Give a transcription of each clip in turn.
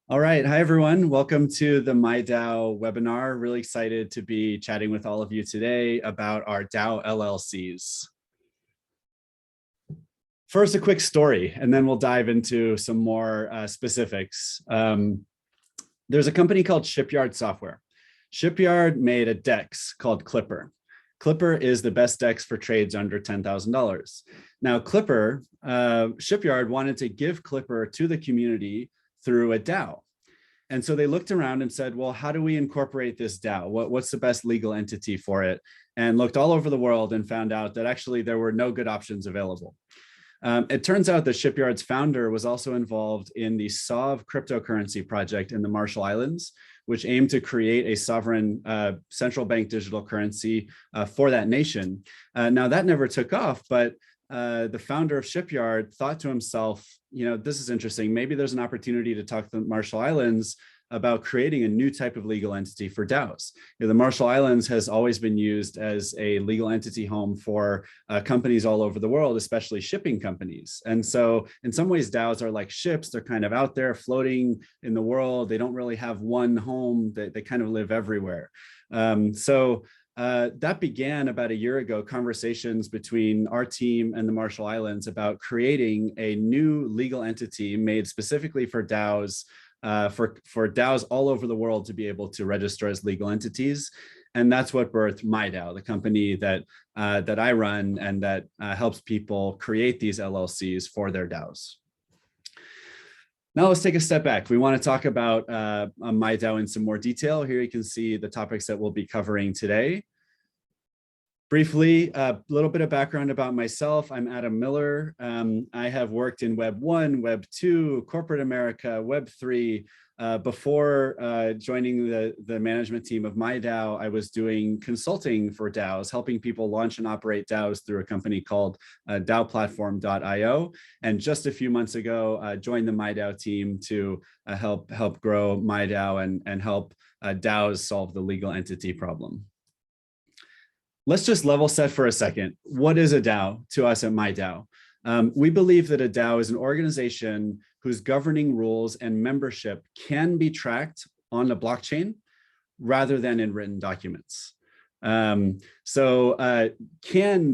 All right. Hi, everyone. Welcome to the MIDAO webinar. Really excited to be chatting with all of you today about our DAO LLCs. First, a quick story, and then we'll dive into some more specifics. There's a company called Shipyard Software. Shipyard made a DEX called Clipper. Clipper is the best DEX for trades under $10,000. Now, Clipper, Shipyard wanted to give Clipper to the community through a DAO. And so they looked around and said, well, how do we incorporate this DAO? What's the best legal entity for it? And looked all over the world and found out that actually there were no good options available. It turns out that Shipyard's founder was also involved in the SOV cryptocurrency project in the Marshall Islands, which aimed to create a sovereign central bank digital currency for that nation. Now that never took off, but the founder of Shipyard thought to himself, this is interesting. Maybe there's an opportunity to talk to the Marshall Islands about creating a new type of legal entity for DAOs. The Marshall Islands has always been used as a legal entity home for companies all over the world, especially shipping companies. And so in some ways, DAOs are like ships. They're kind of out there floating in the world. They don't really have one home. They kind of live everywhere. That began about a year ago, conversations between our team and the Marshall Islands about creating a new legal entity made specifically for DAOs, for DAOs all over the world to be able to register as legal entities. And that's what birthed MIDAO, the company that I run and that helps people create these LLCs for their DAOs. Now let's take a step back. We want to talk about MIDAO in some more detail. Here you can see the topics that we'll be covering today. Briefly, a little bit of background about myself. I'm Adam Miller. I have worked in Web 1, Web 2, corporate America, Web 3. Before joining the management team of MIDAO, I was doing consulting for DAOs, helping people launch and operate DAOs through a company called DAOplatform.io. And just a few months ago, joined the MIDAO team to help grow MIDAO and help DAOs solve the legal entity problem. Let's just level set for a second. What is a DAO to us at MIDAO? We believe that a DAO is an organization whose governing rules and membership can be tracked on the blockchain rather than in written documents. Can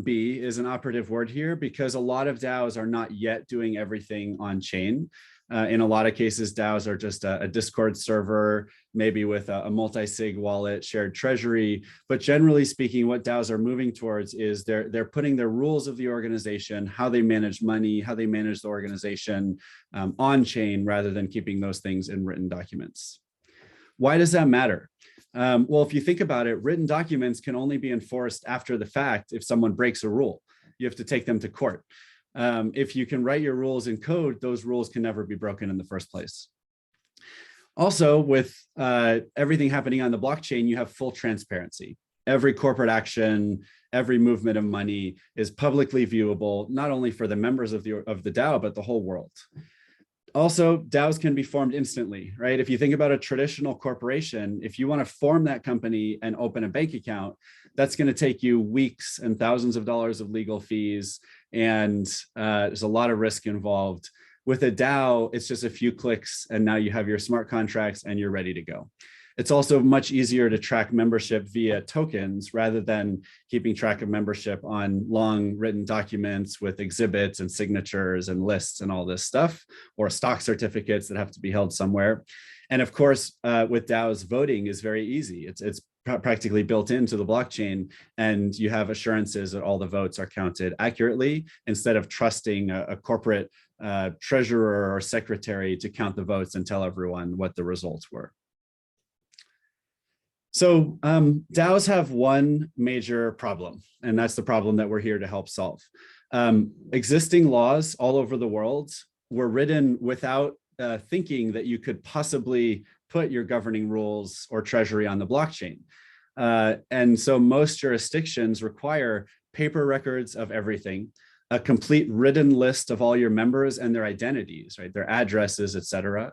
be is an operative word here because a lot of DAOs are not yet doing everything on chain. In a lot of cases, DAOs are just a Discord server, maybe with a multi-sig wallet, shared treasury. But generally speaking, what DAOs are moving towards is they're putting their rules of the organization, how they manage money, how they manage the organization on chain rather than keeping those things in written documents. Why does that matter? Well, if you think about it, written documents can only be enforced after the fact if someone breaks a rule. You have to take them to court. If you can write your rules in code, those rules can never be broken in the first place. Also, with everything happening on the blockchain, you have full transparency. Every corporate action, every movement of money is publicly viewable, not only for the members of the DAO, but the whole world. Also, DAOs can be formed instantly, right? If you think about a traditional corporation, if you want to form that company and open a bank account, that's going to take you weeks and thousands of dollars of legal fees. And there's a lot of risk involved. With a DAO, it's just a few clicks and now you have your smart contracts and you're ready to go. It's also much easier to track membership via tokens rather than keeping track of membership on long written documents with exhibits and signatures and lists and all this stuff, or stock certificates that have to be held somewhere. And of course, with DAOs, voting is very easy. It's practically built into the blockchain, and you have assurances that all the votes are counted accurately instead of trusting a corporate treasurer or secretary to count the votes and tell everyone what the results were. So DAOs have one major problem, and that's the problem that we're here to help solve. Existing laws all over the world were written without thinking that you could possibly put your governing rules or treasury on the blockchain. And so most jurisdictions require paper records of everything, a complete written list of all your members and their identities, right? Their addresses, et cetera.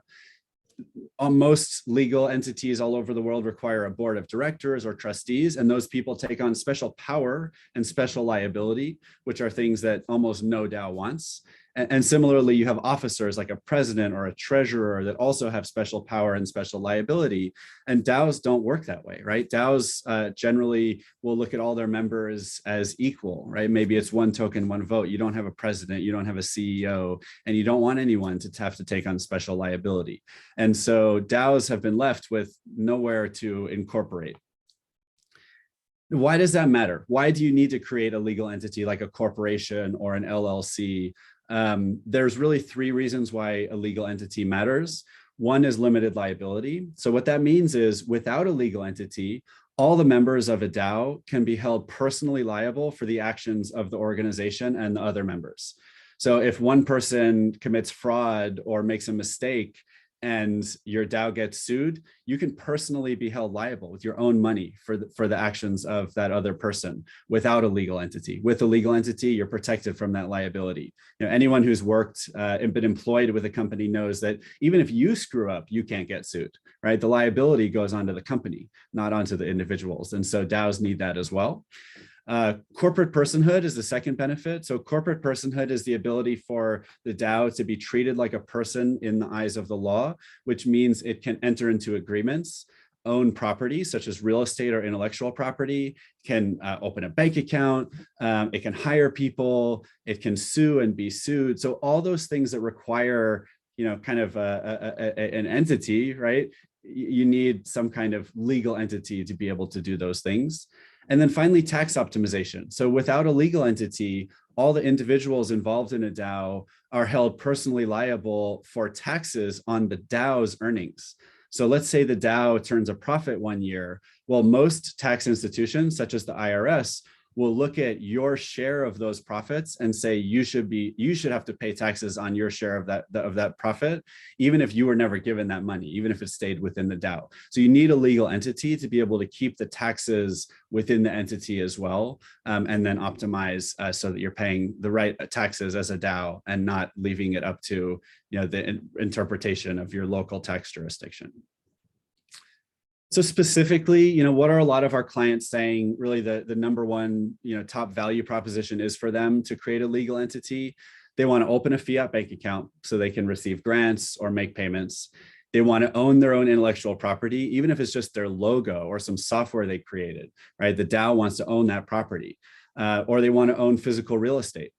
Most legal entities all over the world require a board of directors or trustees, and those people take on special power and special liability, which are things that almost no DAO wants. And similarly, you have officers like a president or a treasurer that also have special power and special liability. And DAOs don't work that way, right? DAOs generally will look at all their members as equal, right? Maybe it's one token, one vote. You don't have a president, you don't have a CEO, and you don't want anyone to have to take on special liability. And so DAOs have been left with nowhere to incorporate. Why does that matter? Why do you need to create a legal entity like a corporation or an LLC? There's really three reasons why a legal entity matters. One is limited liability. So what that means is without a legal entity, all the members of a DAO can be held personally liable for the actions of the organization and the other members. So if one person commits fraud or makes a mistake and your DAO gets sued, you can personally be held liable with your own money for the actions of that other person without a legal entity. With a legal entity, you're protected from that liability. You know, anyone who's worked and been employed with a company knows that even if you screw up, you can't get sued, right? The liability goes onto the company, not onto the individuals. And so DAOs need that as well. Corporate personhood is the second benefit. So corporate personhood is the ability for the DAO to be treated like a person in the eyes of the law, which means it can enter into agreements, own property, such as real estate or intellectual property, can open a bank account, it can hire people, it can sue and be sued. So all those things that require, you know, kind of an entity, right? You need some kind of legal entity to be able to do those things. And then finally, tax optimization. So without a legal entity, all the individuals involved in a DAO are held personally liable for taxes on the DAO's earnings. So let's say the DAO turns a profit one year. Well, most tax institutions, such as the IRS, will look at your share of those profits and say you should have to pay taxes on your share of that profit, even if you were never given that money, even if it stayed within the DAO. So you need a legal entity to be able to keep the taxes within the entity as well, and then optimize so that you're paying the right taxes as a DAO and not leaving it up to, you know, the interpretation of your local tax jurisdiction. So specifically, you know, what are a lot of our clients saying really the number one, you know, top value proposition is for them to create a legal entity? They want to open a fiat bank account so they can receive grants or make payments. They want to own their own intellectual property, even if it's just their logo or some software they created, right? The DAO wants to own that property, or they want to own physical real estate.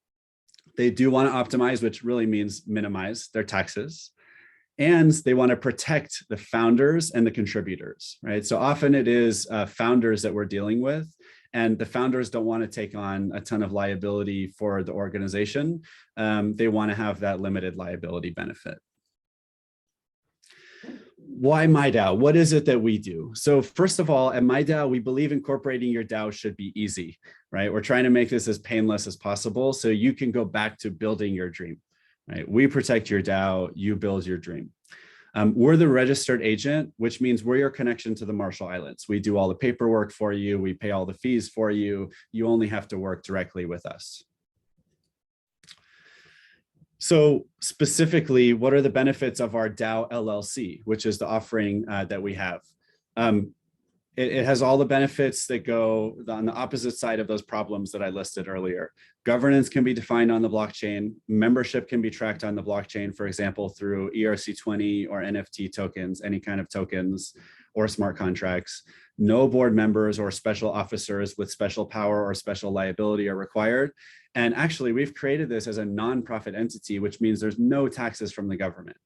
They do want to optimize, which really means minimize their taxes. And they want to protect the founders and the contributors, right? So often it is founders that we're dealing with, and the founders don't want to take on a ton of liability for the organization. They want to have that limited liability benefit. Why MIDAO? What is it that we do? So first of all, at MIDAO, we believe incorporating your DAO should be easy, right? We're trying to make this as painless as possible so you can go back to building your dream. Right? We protect your DAO, you build your dream. We're the registered agent, which means we're your connection to the Marshall Islands. We do all the paperwork for you, we pay all the fees for you, you only have to work directly with us. So specifically, what are the benefits of our DAO LLC, which is the offering that we have? It has all the benefits that go on the opposite side of those problems that I listed earlier. Governance can be defined on the blockchain. Membership can be tracked on the blockchain, for example, through ERC20 or NFT tokens, any kind of tokens or smart contracts. No board members or special officers with special power or special liability are required. And actually, we've created this as a nonprofit entity, which means there's no taxes from the government.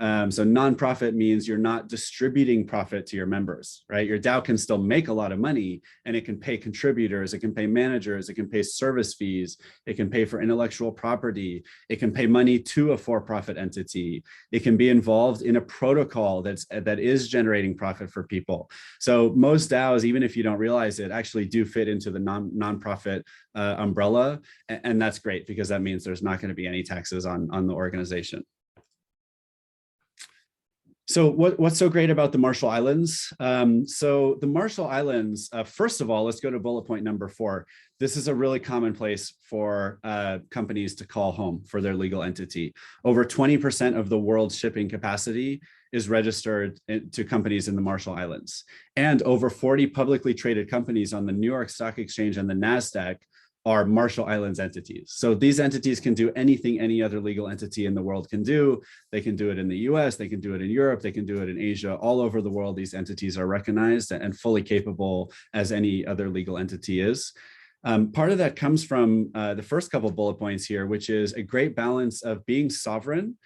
So nonprofit means you're not distributing profit to your members, right? Your DAO can still make a lot of money, and it can pay contributors, it can pay managers, it can pay service fees, it can pay for intellectual property, it can pay money to a for-profit entity, it can be involved in a protocol that is generating profit for people. So most DAOs, even if you don't realize it, actually do fit into the nonprofit umbrella, and that's great because that means there's not going to be any taxes on the organization. So what's so great about the Marshall Islands? So the Marshall Islands, first of all, let's go to bullet point number 4. This is a really common place for companies to call home for their legal entity. Over 20% of the world's shipping capacity is registered to companies in the Marshall Islands. And over 40 publicly traded companies on the New York Stock Exchange and the NASDAQ are Marshall Islands entities. So these entities can do anything any other legal entity in the world can do. They can do it in the US, they can do it in Europe, they can do it in Asia. All over the world, these entities are recognized and fully capable as any other legal entity is. Part of that comes from the first couple of bullet points here, which is a great balance of being sovereign.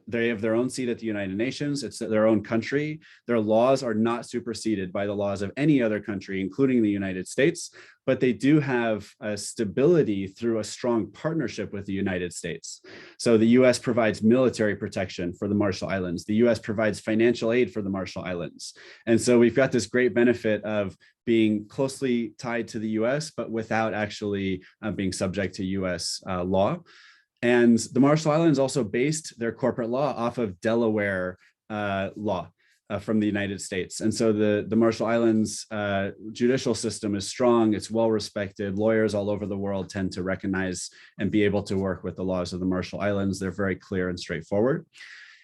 They have their own seat at the United Nations. It's their own country. Their laws are not superseded by the laws of any other country, including the United States, but they do have a stability through a strong partnership with the United States. So the US provides military protection for the Marshall Islands. The US provides financial aid for the Marshall Islands. And so we've got this great benefit of being closely tied to the US, but without actually being subject to US law. And the Marshall Islands also based their corporate law off of Delaware law from the United States. And so the Marshall Islands judicial system is strong, it's well respected. Lawyers all over the world tend to recognize and be able to work with the laws of the Marshall Islands. They're very clear and straightforward.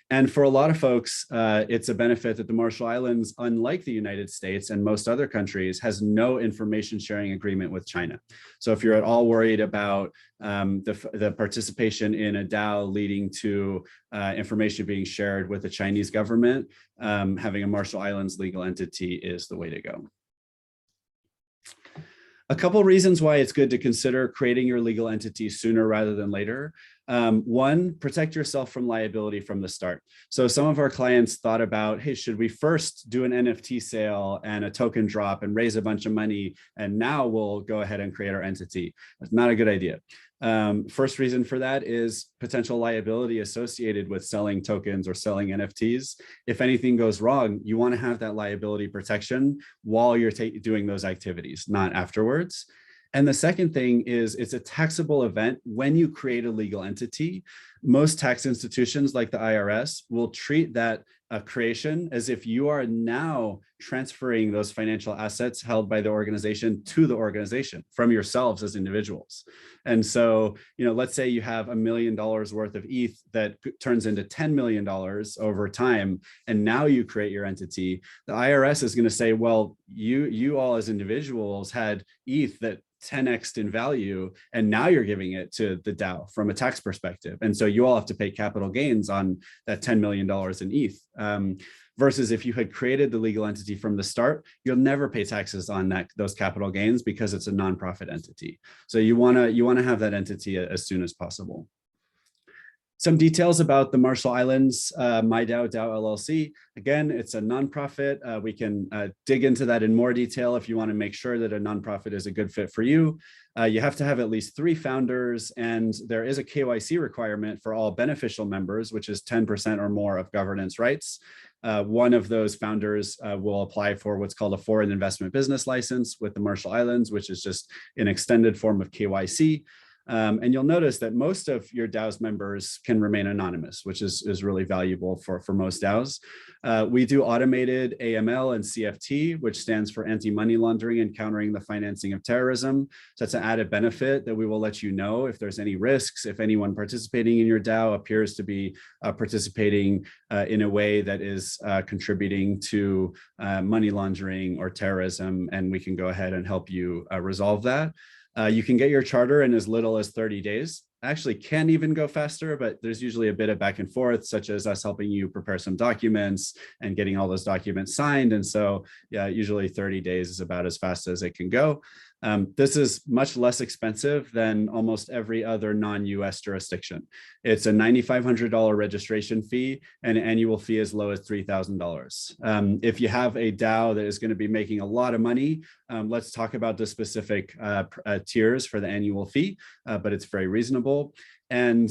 And for a lot of folks, it's a benefit that the Marshall Islands, unlike the United States and most other countries, has no information sharing agreement with China. So if you're at all worried about the participation in a DAO leading to information being shared with the Chinese government, having a Marshall Islands legal entity is the way to go. A couple reasons why it's good to consider creating your legal entity sooner rather than later. One, protect yourself from liability from the start. So some of our clients thought about, hey, should we first do an NFT sale and a token drop and raise a bunch of money, and now we'll go ahead and create our entity? That's not a good idea. First reason for that is potential liability associated with selling tokens or selling NFTs. If anything goes wrong, you want to have that liability protection while you're doing those activities, not afterwards. And the second thing is it's a taxable event when you create a legal entity. Most tax institutions like the IRS will treat that creation as if you are now transferring those financial assets held by the organization to the organization from yourselves as individuals. And so, let's say you have $1 million worth of ETH that turns into $10 million over time, and now you create your entity. The IRS is going to say, well, you all as individuals had ETH that 10x'd in value, and now you're giving it to the DAO from a tax perspective. And so you all have to pay capital gains on that $10 million in ETH. Versus if you had created the legal entity from the start, you'll never pay taxes on those capital gains because it's a nonprofit entity. So you wanna have that entity as soon as possible. Some details about the Marshall Islands MIDAO DAO LLC. Again, it's a nonprofit. We can dig into that in more detail if you want to make sure that a nonprofit is a good fit for you. You have to have at least 3 founders, and there is a KYC requirement for all beneficial members, which is 10% or more of governance rights. One of those founders will apply for what's called a foreign investment business license with the Marshall Islands, which is just an extended form of KYC. And you'll notice that most of your DAO's members can remain anonymous, which is really valuable for most DAOs. We do automated AML and CFT, which stands for anti-money laundering and countering the financing of terrorism. So that's an added benefit that we will let you know if there's any risks, if anyone participating in your DAO appears to be participating in a way that is contributing to money laundering or terrorism, and we can go ahead and help you resolve that. You can get your charter in as little as 30 days. Actually can even go faster, but there's usually a bit of back and forth, such as us helping you prepare some documents and getting all those documents signed. And so, yeah, usually 30 days is about as fast as it can go. This is much less expensive than almost every other non-US jurisdiction. It's a $9,500 registration fee and an annual fee as low as $3,000. If you have a DAO that is going to be making a lot of money, let's talk about the specific tiers for the annual fee, but it's very reasonable. And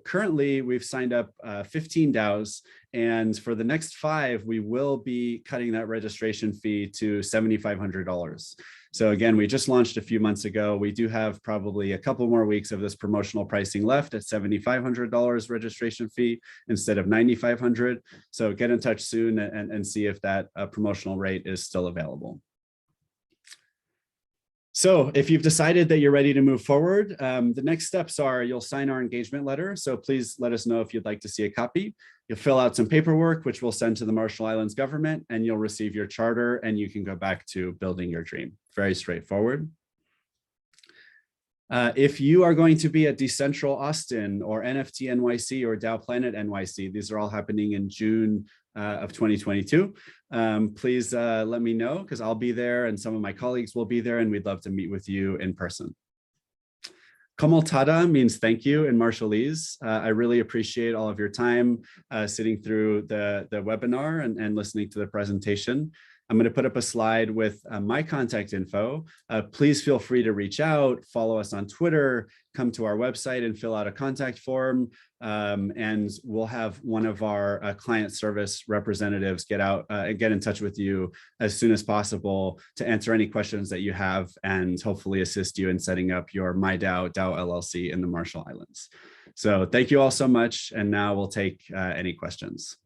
currently we've signed up 15 DAOs, and for the next 5, we will be cutting that registration fee to $7,500. So again, we just launched a few months ago. We do have probably a couple more weeks of this promotional pricing left at $7,500 registration fee instead of $9,500. So get in touch soon and see if that promotional rate is still available. So if you've decided that you're ready to move forward, the next steps are you'll sign our engagement letter. So please let us know if you'd like to see a copy. You'll fill out some paperwork, which we'll send to the Marshall Islands government, and you'll receive your charter and you can go back to building your dream. Very straightforward. If you are going to be at Decentral Austin or NFT NYC or DAO Planet NYC, these are all happening in June of 2022. Please let me know, because I'll be there and some of my colleagues will be there, and we'd love to meet with you in person. Komoltada means thank you in Marshallese. I really appreciate all of your time sitting through the webinar and listening to the presentation. I'm going to put up a slide with my contact info. Please feel free to reach out, follow us on Twitter, come to our website and fill out a contact form. And we'll have one of our client service representatives get in touch with you as soon as possible to answer any questions that you have and hopefully assist you in setting up your MIDAO DAO LLC in the Marshall Islands. So thank you all so much. And now we'll take any questions.